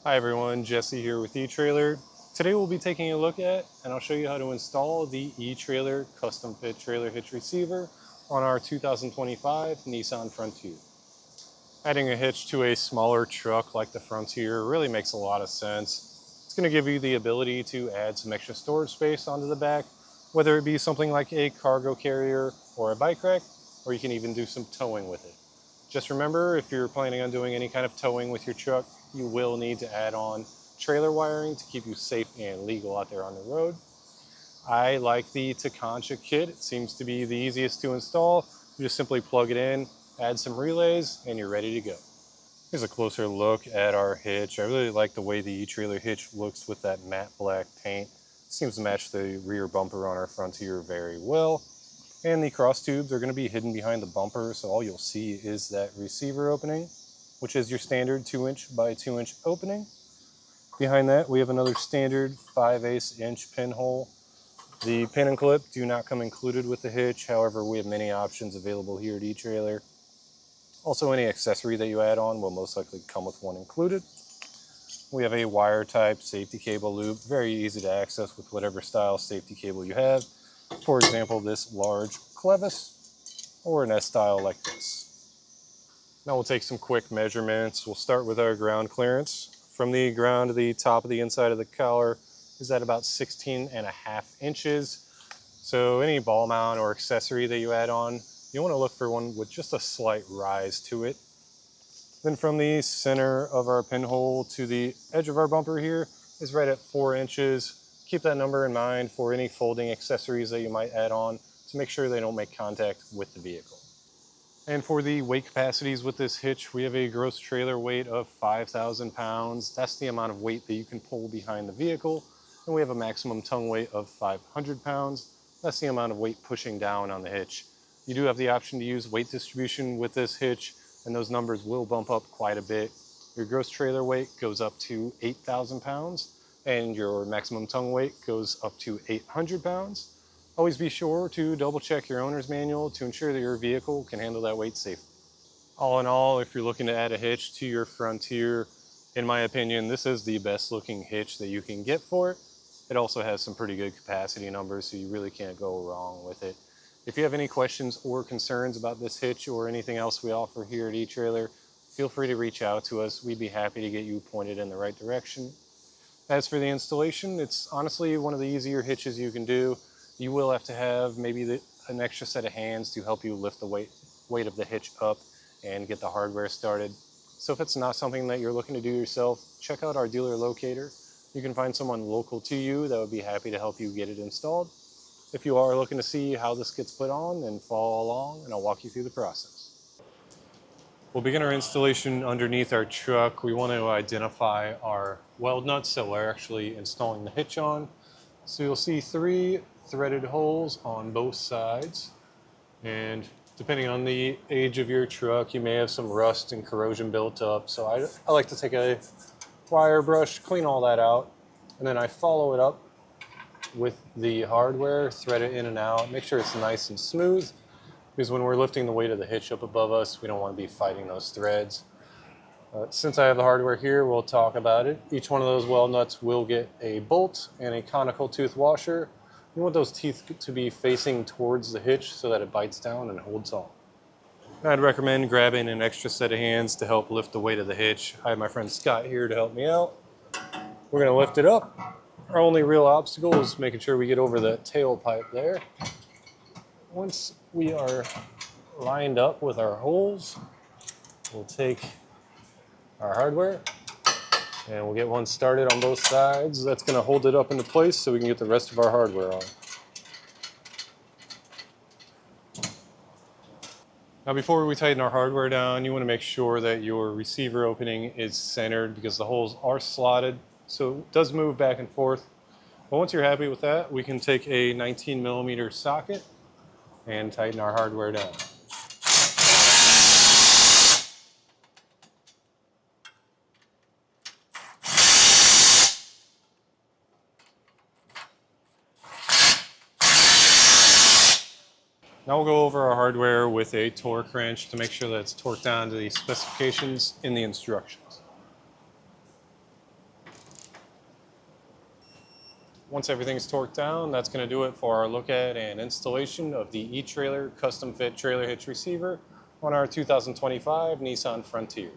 Hi everyone, Jesse here with eTrailer. Today we'll be taking a look at, and I'll show you how to install the eTrailer custom fit trailer hitch receiver on our 2025 Nissan Frontier. Adding a hitch to a smaller truck like the Frontier really makes a lot of sense. It's going to give you the ability to add some extra storage space onto the back, whether it be something like a cargo carrier or a bike rack, or you can even do some towing with it. Just remember, if you're planning on doing any kind of towing with your truck, you will need to add on trailer wiring to keep you safe and legal out there on the road. I like the Tekonsha Kit. It seems to be the easiest to install. You just simply plug it in, add some relays, and you're ready to go. Here's a closer look at our hitch. I really like the way the eTrailer hitch looks with that matte black paint. It seems to match the rear bumper on our Frontier very well. And the cross tubes are going to be hidden behind the bumper, so all you'll see is that receiver opening, which is your standard 2" by 2" opening. Behind that, we have another standard 5/8" inch pinhole. The pin and clip do not come included with the hitch. However, we have many options available here at eTrailer. Also, any accessory that you add on will most likely come with one included. We have a wire type safety cable loop, very easy to access with whatever style safety cable you have. For example, this large clevis or an S-style like this. Now we'll take some quick measurements. We'll start with our ground clearance. From the ground to the top of the inside of the collar is at about 16.5 inches. So any ball mount or accessory that you add on, you want to look for one with just a slight rise to it. Then from the center of our pinhole to the edge of our bumper here is right at 4 inches. Keep that number in mind for any folding accessories that you might add on to make sure they don't make contact with the vehicle. And for the weight capacities with this hitch, we have a gross trailer weight of 5,000 pounds. That's the amount of weight that you can pull behind the vehicle. And we have a maximum tongue weight of 500 pounds. That's the amount of weight pushing down on the hitch. You do have the option to use weight distribution with this hitch, and those numbers will bump up quite a bit. Your gross trailer weight goes up to 8,000 pounds. And your maximum tongue weight goes up to 800 pounds. Always be sure to double check your owner's manual to ensure that your vehicle can handle that weight safely. All in all, if you're looking to add a hitch to your Frontier, in my opinion, this is the best looking hitch that you can get for it. It also has some pretty good capacity numbers, so you really can't go wrong with it. If you have any questions or concerns about this hitch or anything else we offer here at eTrailer, feel free to reach out to us. We'd be happy to get you pointed in the right direction. As for the installation, it's honestly one of the easier hitches you can do. You will have to have maybe an extra set of hands to help you lift the weight of the hitch up and get the hardware started. So if it's not something that you're looking to do yourself, check out our dealer locator. You can find someone local to you that would be happy to help you get it installed. If you are looking to see how this gets put on, then follow along and I'll walk you through the process. We'll begin our installation underneath our truck. We want to identify our weld nuts that we're actually installing the hitch on. So you'll see 3 threaded holes on both sides. And depending on the age of your truck, you may have some rust and corrosion built up. So I like to take a wire brush, clean all that out, and then I follow it up with the hardware, thread it in and out, make sure it's nice and smooth. Because when we're lifting the weight of the hitch up above us, we don't want to be fighting those threads. Since I have the hardware here, we'll talk about it. Each one of those weld nuts will get a bolt and a conical tooth washer. You want those teeth to be facing towards the hitch so that it bites down and holds on. I'd recommend grabbing an extra set of hands to help lift the weight of the hitch. I have my friend Scott here to help me out. We're going to lift it up. Our only real obstacle is making sure we get over the tailpipe there. Once we are lined up with our holes, we'll take our hardware and we'll get one started on both sides. That's going to hold it up into place so we can get the rest of our hardware on. Now before we tighten our hardware down, you want to make sure that your receiver opening is centered because the holes are slotted, so it does move back and forth. But once you're happy with that, we can take a 19mm socket and tighten our hardware down. Now we'll go over our hardware with a torque wrench to make sure that it's torqued down to the specifications in the instructions. Once everything's torqued down, that's going to do it for our look at and installation of the eTrailer custom fit trailer hitch receiver on our 2025 Nissan Frontier.